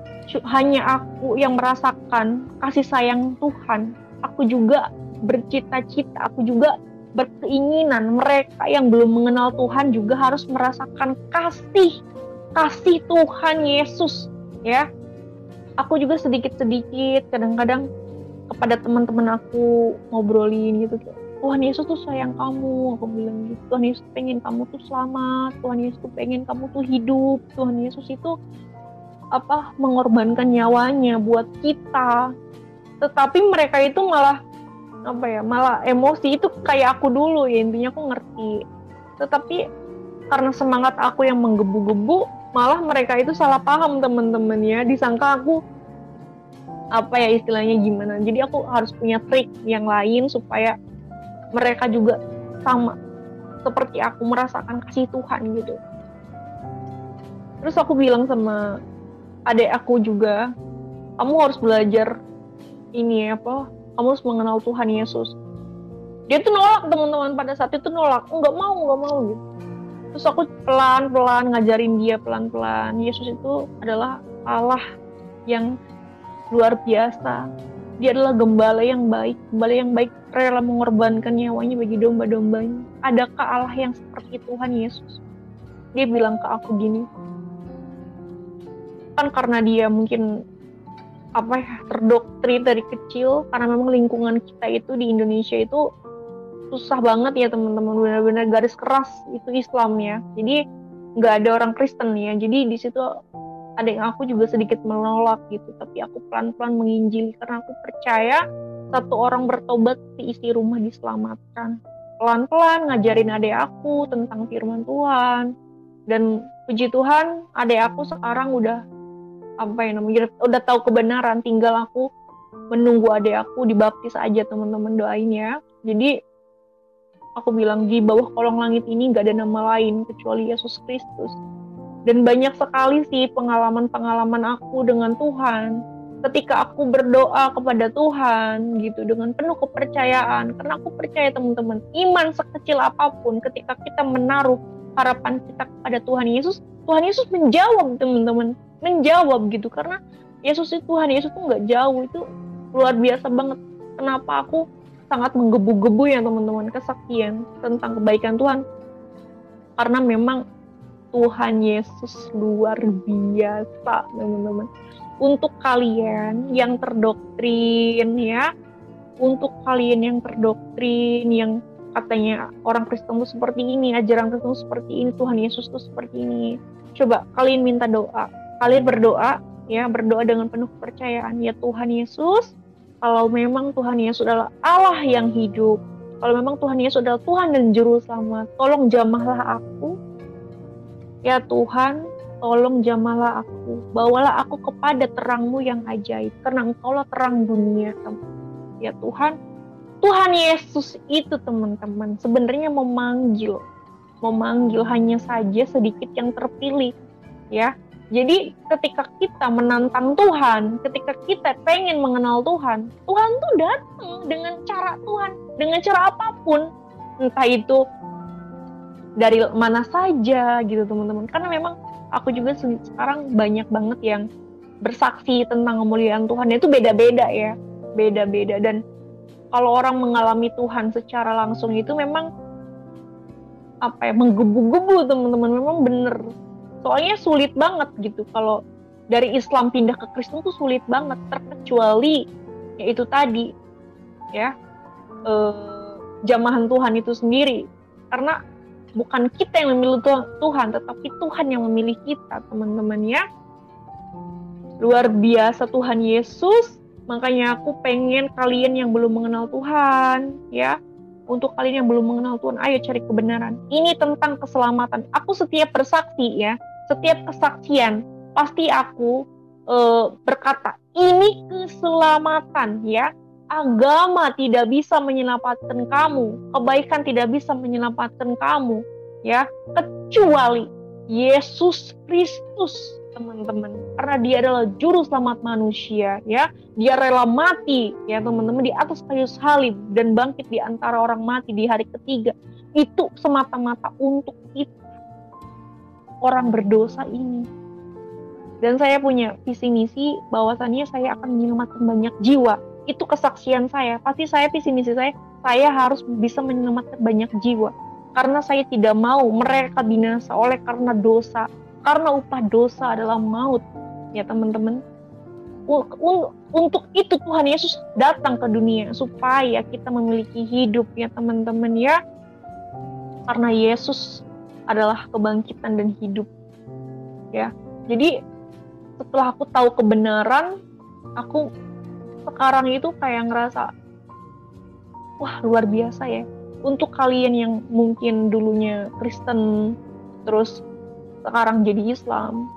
hanya aku yang merasakan kasih sayang Tuhan. Aku juga bercita-cita, aku juga berkeinginan mereka yang belum mengenal Tuhan juga harus merasakan kasih Tuhan Yesus ya. Aku juga sedikit-sedikit kadang-kadang kepada teman-teman aku ngobrolin gitu, Tuhan Yesus tuh sayang kamu, aku bilang gitu. Tuhan Yesus pengen kamu tuh selamat, Tuhan Yesus tuh pengen kamu tuh hidup, Tuhan Yesus itu mengorbankan nyawanya buat kita. Tetapi mereka itu malah emosi, itu kayak aku dulu ya, intinya aku ngerti. Tetapi karena semangat aku yang menggebu-gebu, malah mereka itu salah paham teman-teman ya, disangka aku apa ya istilahnya gimana. Jadi aku harus punya trik yang lain supaya mereka juga sama seperti aku merasakan kasih Tuhan gitu. Terus aku bilang sama adik aku juga, kamu harus belajar ini apa, kamu harus mengenal Tuhan Yesus. Dia tuh nolak teman-teman, pada saat itu nolak, nggak mau gitu. Terus aku pelan-pelan ngajarin dia pelan-pelan, Yesus itu adalah Allah yang luar biasa. Dia adalah gembala yang baik rela mengorbankan nyawanya bagi domba-dombanya. Adakah Allah yang seperti Tuhan Yesus? Dia bilang ke aku gini, kan karena dia mungkin terdoktrin dari kecil, karena memang lingkungan kita itu di Indonesia itu susah banget ya teman-teman, benar-benar garis keras itu Islam ya. Jadi nggak ada orang Kristen ya. Jadi di situ adik aku juga sedikit menolak gitu, tapi aku pelan-pelan menginjili karena aku percaya satu orang bertobat isi rumah diselamatkan. Pelan-pelan ngajarin adik aku tentang firman Tuhan, dan puji Tuhan adik aku sekarang udah udah tahu kebenaran, tinggal aku menunggu adik aku dibaptis aja teman-teman, doain ya. Jadi aku bilang di bawah kolong langit ini gak ada nama lain kecuali Yesus Kristus. Dan banyak sekali sih pengalaman-pengalaman aku dengan Tuhan. Ketika aku berdoa kepada Tuhan gitu dengan penuh kepercayaan, karena aku percaya teman-teman, iman sekecil apapun ketika kita menaruh harapan kita kepada Tuhan Yesus menjawab teman-teman, menjawab gitu. Karena Tuhan Yesus tuh nggak jauh, itu luar biasa banget. Kenapa aku sangat menggebu-gebu ya teman-teman kesaksian tentang kebaikan Tuhan, karena memang Tuhan Yesus luar biasa teman-teman. Untuk kalian yang terdoktrin ya, yang katanya orang Kristen itu seperti ini, ajaran Kristen itu seperti ini, Tuhan Yesus itu seperti ini, coba kalian minta doa, kalian berdoa ya, berdoa dengan penuh kepercayaan. Ya Tuhan Yesus, kalau memang Tuhan Yesus adalah Allah yang hidup, kalau memang Tuhan Yesus adalah Tuhan dan Juru Selamat, tolong jamahlah aku. Ya Tuhan, tolong jamahlah aku, bawalah aku kepada terang-Mu yang ajaib, karena Engkaulah terang dunia. Ya Tuhan, Tuhan Yesus itu teman-teman sebenarnya memanggil hanya saja sedikit yang terpilih ya. Jadi ketika kita menantang Tuhan, ketika kita pengen mengenal Tuhan, Tuhan tuh datang dengan cara Tuhan, dengan cara apapun, entah itu dari mana saja gitu teman-teman. Karena memang aku juga sekarang banyak banget yang bersaksi tentang kemuliaan Tuhan, itu beda-beda ya, beda-beda. Dan kalau orang mengalami Tuhan secara langsung itu memang menggebu-gebu teman-teman, memang bener. Soalnya sulit banget gitu kalau dari Islam pindah ke Kristen tuh sulit banget, terkecuali yaitu tadi ya jamahan Tuhan itu sendiri. Karena bukan kita yang memilih Tuhan, tetapi Tuhan yang memilih kita teman-teman ya. Luar biasa Tuhan Yesus. Makanya aku pengen kalian yang belum mengenal Tuhan ya, untuk kalian yang belum mengenal Tuhan, ayo cari kebenaran. Ini tentang keselamatan. Aku setiap bersaksi ya, setiap kesaksian pasti aku berkata ini keselamatan ya. Agama tidak bisa menyelamatkan kamu, kebaikan tidak bisa menyelamatkan kamu ya, kecuali Yesus Kristus teman-teman, karena dia adalah juru selamat manusia ya. Dia rela mati ya teman-teman di atas kayu salib dan bangkit di antara orang mati di hari ketiga. Itu semata-mata untuk kita orang berdosa ini. Dan saya punya visi misi bahwasannya saya akan menyelamatkan banyak jiwa. Itu kesaksian saya. Pasti saya visi misi saya harus bisa menyelamatkan banyak jiwa. Karena saya tidak mau mereka binasa oleh karena dosa. Karena upah dosa adalah maut. Ya teman-teman. Untuk itu Tuhan Yesus datang ke dunia supaya kita memiliki hidup ya teman-teman ya. Karena Yesus adalah kebangkitan dan hidup. Ya. Jadi setelah aku tahu kebenaran, aku sekarang itu kayak ngerasa wah luar biasa ya. Untuk kalian yang mungkin dulunya Kristen terus sekarang jadi Islam.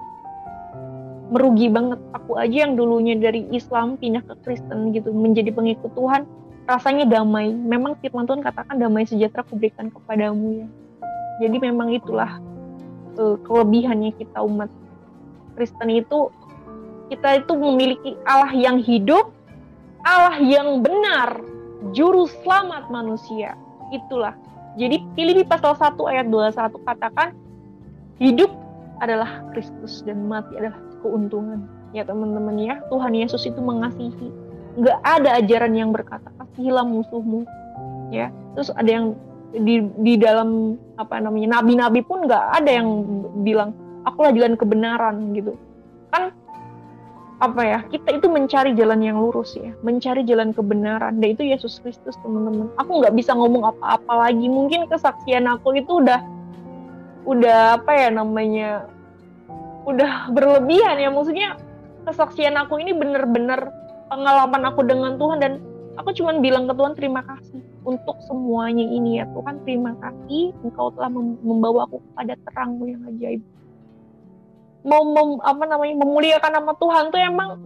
Merugi banget. Aku aja yang dulunya dari Islam pindah ke Kristen gitu, menjadi pengikut Tuhan, rasanya damai. Memang firman Tuhan katakan damai sejahtera kuberikan kepadamu ya. Jadi memang itulah kelebihannya kita umat Kristen itu, kita itu memiliki Allah yang hidup, Allah yang benar, juru selamat manusia. Itulah. Jadi Filipi pasal 1 ayat 21 katakan, hidup adalah Kristus dan mati adalah keuntungan. Ya teman-teman ya, Tuhan Yesus itu mengasihi. Nggak ada ajaran yang berkata kasihilah musuhmu. Ya, terus ada yang di dalam nabi-nabi pun nggak ada yang bilang akulah jalan kebenaran gitu. Kan kita itu mencari jalan yang lurus ya, mencari jalan kebenaran, dan itu Yesus Kristus teman-teman. Aku nggak bisa ngomong apa-apa lagi. Mungkin kesaksian aku itu udah udah berlebihan ya, maksudnya kesaksian aku ini benar-benar pengalaman aku dengan Tuhan, dan aku cuma bilang ke Tuhan terima kasih untuk semuanya ini ya Tuhan, terima kasih Engkau telah membawa aku kepada terang-Mu yang ajaib. Memuliakan nama Tuhan tuh emang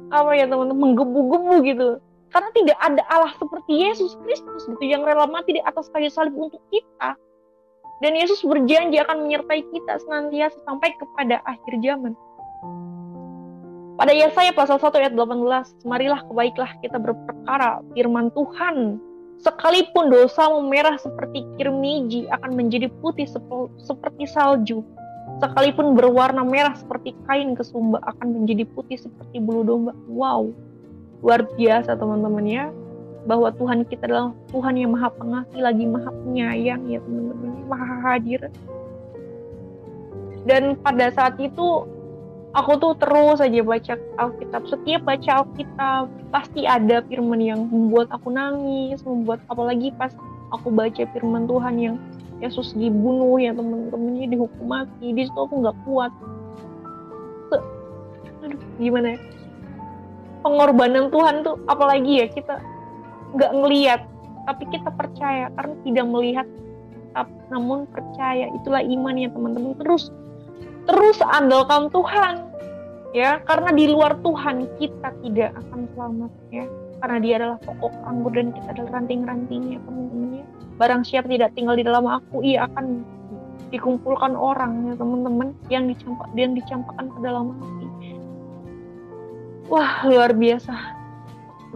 teman-teman, menggebu-gebu gitu, karena tidak ada Allah seperti Yesus Kristus gitu yang rela mati di atas kayu salib untuk kita. Dan Yesus berjanji akan menyertai kita senantiasa sampai kepada akhir zaman. Pada Yesaya pasal 1 ayat 18, marilah kebaiklah kita berperkara firman Tuhan. Sekalipun dosa memerah seperti kirmiji akan menjadi putih seperti salju. Sekalipun berwarna merah seperti kain kesumba akan menjadi putih seperti bulu domba. Wow, luar biasa teman-teman ya. Bahwa Tuhan kita adalah Tuhan yang maha pengasih, lagi maha penyayang ya teman-teman, maha hadir. Dan pada saat itu aku tuh terus aja baca Alkitab. Setiap baca Alkitab pasti ada firman yang membuat aku nangis, apalagi pas aku baca firman Tuhan yang Yesus dibunuh ya teman-temannya, dihukum mati. Di situ aku nggak kuat. Gimana ya? Pengorbanan Tuhan tuh apalagi ya, kita nggak ngelihat, tapi kita percaya karena tidak melihat, namun percaya. Itulah iman ya teman-teman. Terus andalkan Tuhan ya, karena di luar Tuhan kita tidak akan selamat ya, karena Dia adalah pokok anggur dan kita adalah ranting-rantingnya teman-teman ya. Barang siapa tidak tinggal di dalam aku, ia akan dikumpulkan orang ya teman-teman, yang dicampakkan ke dalam api. Wah, luar biasa.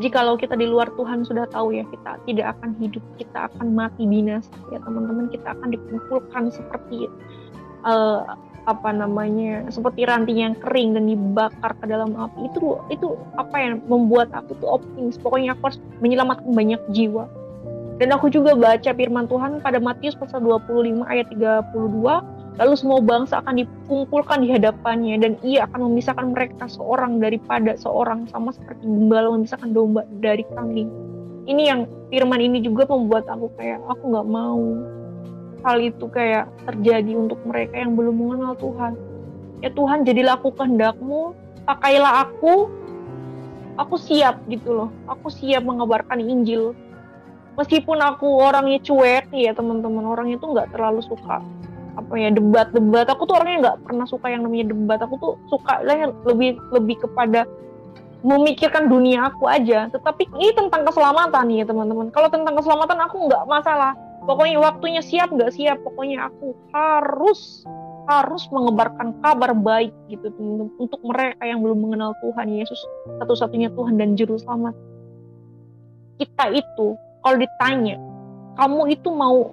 Jikalau kita di luar Tuhan sudah tahu ya, kita tidak akan hidup, kita akan mati binasa ya teman-teman. Kita akan dikumpulkan seperti seperti ranting yang kering dan dibakar ke dalam api. Itu apa yang membuat aku tuh optimis. Pokoknya aku harus menyelamatkan banyak jiwa. Dan aku juga baca firman Tuhan pada Matius pasal 25 ayat 32, lalu semua bangsa akan dikumpulkan di hadapannya, dan Ia akan memisahkan mereka seorang daripada seorang, sama seperti gembala memisahkan domba dari kambing. Ini yang firman ini juga membuat aku kayak, aku gak mau hal itu kayak terjadi untuk mereka yang belum mengenal Tuhan. Ya Tuhan, jadilah aku kehendak-Mu, pakailah aku siap gitu loh. Aku siap mengabarkan Injil. Meskipun aku orangnya cuek ya teman-teman, orangnya tuh gak terlalu suka debat. Aku tuh orangnya nggak pernah suka yang namanya debat. Aku tuh suka lebih kepada memikirkan dunia aku aja. Tetapi ini tentang keselamatan nih ya teman-teman. Kalau tentang keselamatan aku nggak masalah. Pokoknya waktunya siap nggak siap, pokoknya aku harus mengebarkan kabar baik gitu teman-teman, untuk mereka yang belum mengenal Tuhan Yesus satu-satunya Tuhan dan Juru Selamat. Kita itu kalau ditanya, kamu itu mau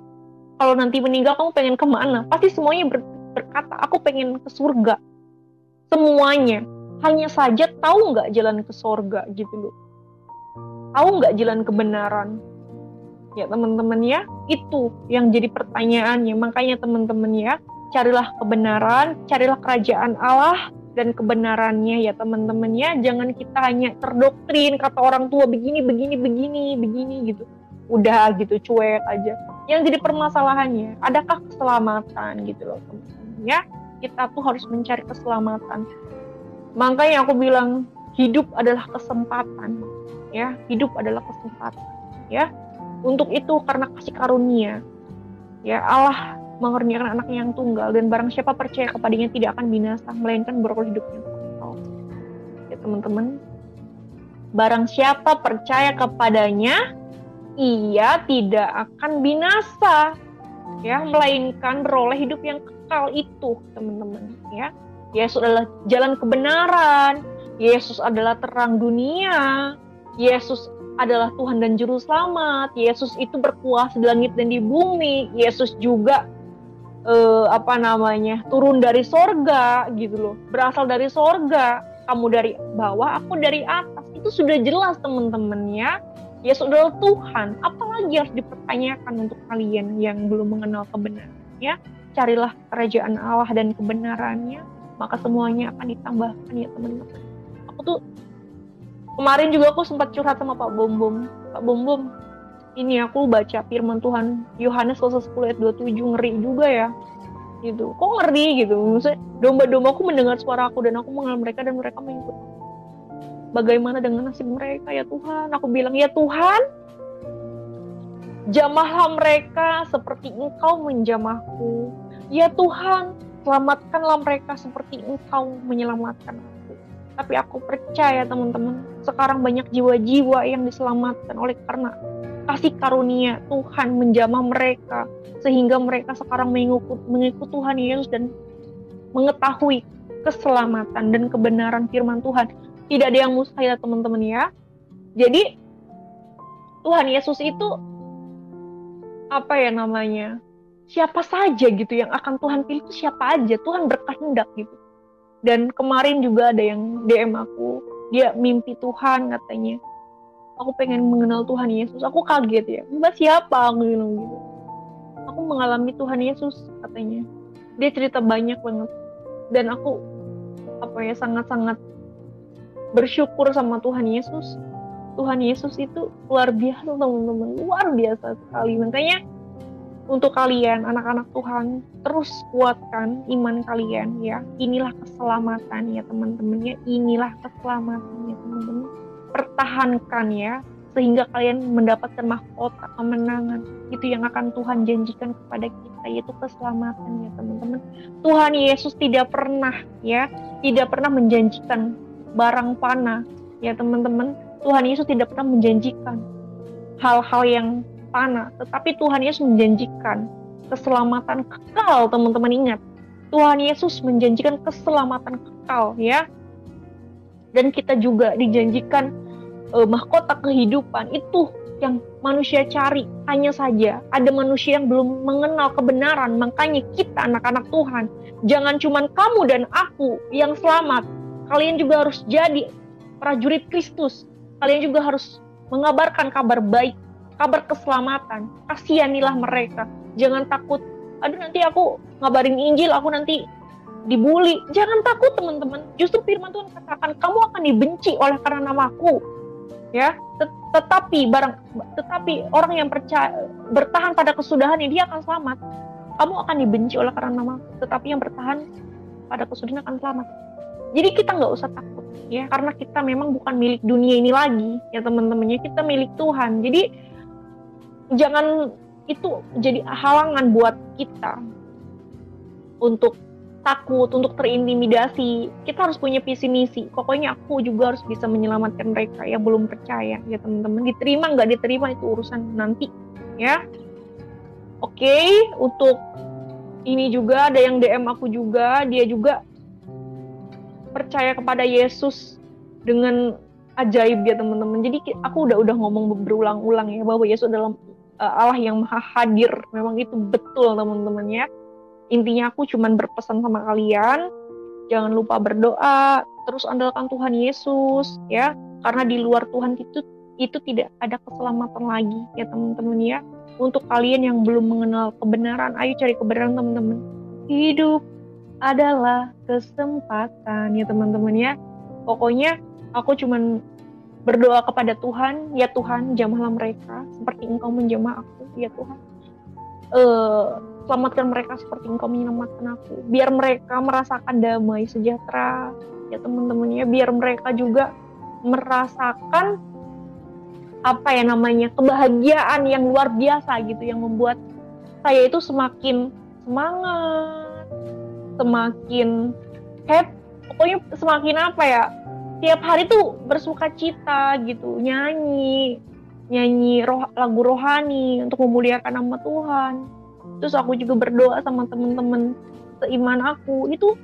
kalau nanti meninggal kamu pengen kemana? Pasti semuanya berkata, aku pengen ke surga. Semuanya. Hanya saja tahu nggak jalan ke surga gitu loh. Tahu nggak jalan kebenaran? Ya teman-teman ya, itu yang jadi pertanyaannya. Makanya teman-teman ya, carilah kebenaran, carilah kerajaan Allah dan kebenarannya ya teman-teman ya. Jangan kita hanya terdoktrin kata orang tua begini gitu. Udah gitu, cuek aja. Yang jadi permasalahannya, adakah keselamatan gitu loh teman-teman ya. Kita tuh harus mencari keselamatan. Makanya aku bilang hidup adalah kesempatan ya, hidup adalah kesempatan ya. Untuk itu karena kasih karunia ya, Allah mengaruniakan anaknya yang tunggal, dan barang siapa percaya kepadanya tidak akan binasa, melainkan beroleh hidupnya kekal. Ya teman-teman, barang siapa percaya kepadanya, ia tidak akan binasa, ya, melainkan beroleh hidup yang kekal itu, teman-teman, ya. Yesus adalah jalan kebenaran, Yesus adalah terang dunia, Yesus adalah Tuhan dan Juru Selamat, Yesus itu berkuasa di langit dan di bumi, Yesus juga turun dari sorga gitu loh, berasal dari sorga, kamu dari bawah, aku dari atas, itu sudah jelas teman-teman ya. Yesus adalah Tuhan, apalagi harus dipertanyakan untuk kalian yang belum mengenal kebenaran ya. Carilah kerajaan Allah dan kebenarannya, maka semuanya akan ditambahkan ya teman-teman. Aku tuh kemarin juga aku sempat curhat sama Pak Bombom. Pak Bombom, ini aku baca firman Tuhan Yohanes pasal 10 ayat 27, ngeri juga ya gitu. Kok ngeri gitu, maksudnya domba-dombaku mendengar suara aku dan aku mengenal mereka dan mereka mengikut. Bagaimana dengan nasib mereka ya Tuhan? Aku bilang, ya Tuhan, jamahlah mereka seperti Engkau menjamahku. Ya Tuhan, selamatkanlah mereka seperti Engkau menyelamatkan aku. Tapi aku percaya teman-teman, sekarang banyak jiwa-jiwa yang diselamatkan oleh karena kasih karunia Tuhan menjamah mereka, sehingga mereka sekarang mengikut Tuhan Yesus dan mengetahui keselamatan dan kebenaran firman Tuhan. Tidak ada yang mustahil teman-teman ya. Jadi Tuhan Yesus itu siapa saja gitu yang akan Tuhan pilih, itu siapa aja, Tuhan berkehendak gitu. Dan kemarin juga ada yang DM aku, dia mimpi Tuhan katanya, aku pengen mengenal Tuhan Yesus. Aku kaget ya, Mbak siapa? Aku bilang gitu. Aku mengalami Tuhan Yesus katanya. Dia cerita banyak banget. Dan aku sangat-sangat bersyukur sama Tuhan Yesus. Tuhan Yesus itu luar biasa teman-teman, luar biasa sekali. Makanya untuk kalian anak-anak Tuhan, terus kuatkan iman kalian ya. Inilah keselamatan ya teman-teman ya. Inilah keselamatan ya teman-teman. Pertahankan ya, sehingga kalian mendapatkan mahkota kemenangan. Itu yang akan Tuhan janjikan kepada kita, yaitu keselamatan ya teman-teman. Tuhan Yesus tidak pernah menjanjikan barang panah ya teman-teman. Tuhan Yesus tidak pernah menjanjikan hal-hal yang panah, tetapi Tuhan Yesus menjanjikan keselamatan kekal. Teman-teman ingat, Tuhan Yesus menjanjikan keselamatan kekal ya. Dan kita juga dijanjikan mahkota kehidupan. Itu yang manusia cari. Hanya saja ada manusia yang belum mengenal kebenaran. Makanya kita anak-anak Tuhan, jangan cuma kamu dan aku yang selamat, kalian juga harus jadi prajurit Kristus. Kalian juga harus mengabarkan kabar baik, kabar keselamatan. Kasihanilah mereka. Jangan takut, aduh nanti aku ngabarin Injil, aku nanti dibully. Jangan takut teman-teman. Justru firman Tuhan katakan, kamu akan dibenci oleh karena namaku. Ya, tetapi orang yang percaya bertahan pada kesudahannya, dia akan selamat. Kamu akan dibenci oleh karena namaku, tetapi yang bertahan pada kesudahan akan selamat. Jadi kita nggak usah takut ya, karena kita memang bukan milik dunia ini lagi ya teman-temannya, kita milik Tuhan. Jadi jangan itu jadi halangan buat kita untuk takut, untuk terintimidasi. Kita harus punya visi misi. Pokoknya aku juga harus bisa menyelamatkan mereka yang belum percaya ya teman-teman. Diterima nggak diterima itu urusan nanti ya. Oke, untuk ini juga ada yang DM aku juga, dia juga percaya kepada Yesus dengan ajaib ya teman-teman. Jadi aku udah ngomong berulang-ulang ya, bahwa Yesus adalah Allah yang maha hadir. Memang itu betul teman-teman ya. Intinya aku cuman berpesan sama kalian, jangan lupa berdoa, terus andalkan Tuhan Yesus ya, karena di luar Tuhan itu tidak ada keselamatan lagi ya teman-teman ya. Untuk kalian yang belum mengenal kebenaran, ayo cari kebenaran teman-teman. Hidup adalah kesempatan ya teman-teman ya. Pokoknya aku cuman berdoa kepada Tuhan, ya Tuhan jamahlah mereka seperti Engkau menjamah aku ya Tuhan. Selamatkan mereka seperti Engkau menyelamatkan aku. Biar mereka merasakan damai sejahtera ya teman-teman ya. Biar mereka juga merasakan kebahagiaan yang luar biasa gitu, yang membuat saya itu semakin semangat, semakin happy, pokoknya semakin apa ya, tiap hari tuh bersuka cita gitu, nyanyi lagu rohani untuk memuliakan nama Tuhan. Terus aku juga berdoa sama teman-teman seiman aku. Itu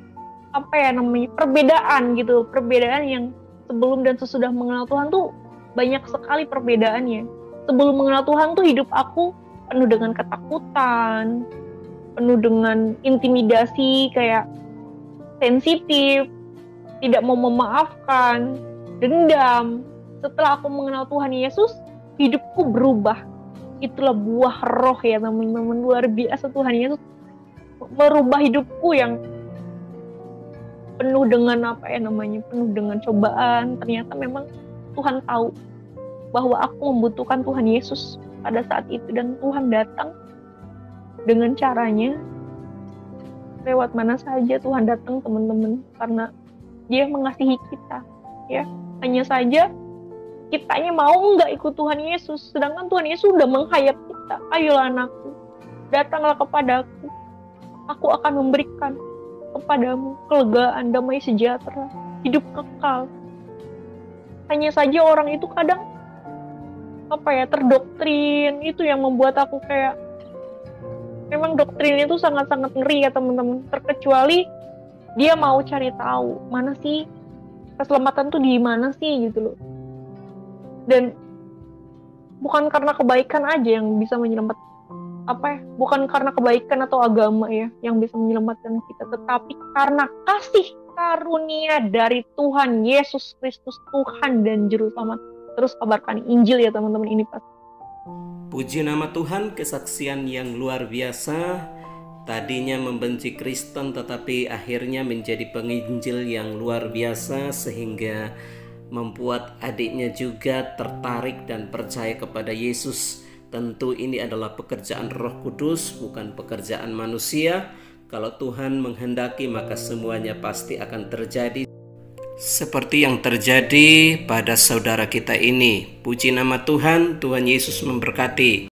apa ya namanya, perbedaan yang sebelum dan sesudah mengenal Tuhan tuh banyak sekali perbedaannya. Sebelum mengenal Tuhan tuh hidup aku penuh dengan ketakutan, penuh dengan intimidasi, kayak sensitif, tidak mau memaafkan, dendam. Setelah aku mengenal Tuhan Yesus, hidupku berubah. Itulah buah roh ya teman-teman, luar biasa. Tuhan Yesus merubah hidupku yang penuh dengan penuh dengan cobaan. Ternyata memang Tuhan tahu bahwa aku membutuhkan Tuhan Yesus pada saat itu, dan Tuhan datang dengan caranya. Lewat mana saja Tuhan datang teman-teman, karena Dia mengasihi kita, ya. Hanya saja kitanya mau nggak ikut Tuhan Yesus, sedangkan Tuhan Yesus sudah menghayat kita. Ayolah anakku, datanglah kepadaku, aku akan memberikan kepadamu kelegaan, damai sejahtera, hidup kekal. Hanya saja orang itu kadang terdoktrin. Itu yang membuat aku kayak, memang doktrin itu sangat-sangat ngeri ya teman-teman. Terkecuali dia mau cari tahu mana sih keselamatan tuh di mana sih gitu loh. Dan bukan karena kebaikan aja yang bisa menyelamatkan, bukan karena kebaikan atau agama ya yang bisa menyelamatkan kita, tetapi karena kasih karunia dari Tuhan Yesus Kristus, Tuhan dan Juru Selamat. Terus kabarkan Injil ya teman-teman, ini pas. Puji nama Tuhan, kesaksian yang luar biasa. Tadinya membenci Kristen tetapi akhirnya menjadi penginjil yang luar biasa, sehingga membuat adiknya juga tertarik dan percaya kepada Yesus. Tentu ini adalah pekerjaan Roh Kudus, bukan pekerjaan manusia. Kalau Tuhan menghendaki, maka semuanya pasti akan terjadi seperti yang terjadi pada saudara kita ini. Puji nama Tuhan, Tuhan Yesus memberkati.